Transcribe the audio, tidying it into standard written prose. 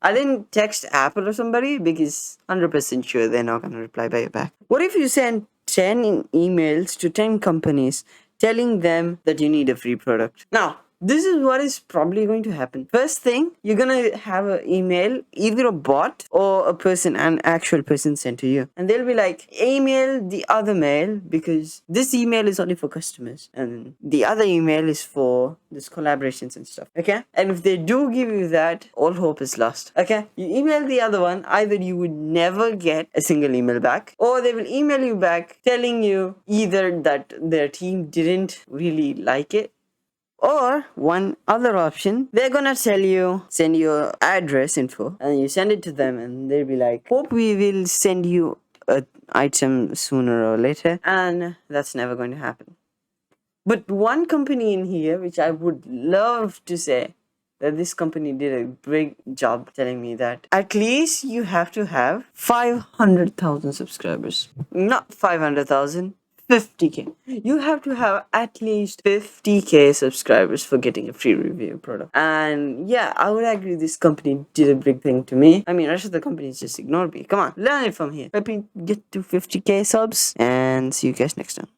I didn't text Apple or somebody because 100% sure they're not going to reply back. What if you send 10 emails to 10 companies telling them that you need a free product? Now, this is what is probably going to happen. First thing, you're gonna have an email, either a bot or a person, an actual person sent to you. And they'll be like, email the other mail because this email is only for customers and the other email is for this collaborations and stuff. Okay? And if they do give you that, all hope is lost. Okay? You email the other one, either you would never get a single email back, or they will email you back telling you either that their team didn't really like it, or one other option, they're gonna send you address info and you send it to them and they'll be like, hope we will send you an item sooner or later, and that's never going to happen. But one company in here which I would love to say that this company did a great job telling me that at least you have to have 500,000 subscribers. Not 500,000. 50k. You have to have at least 50k subscribers for getting a free review product. And yeah, I would agree this company did a big thing to me. I mean, rest of the companies just ignored me. Come on, learn it from here. Let me get to 50k subs and see you guys next time.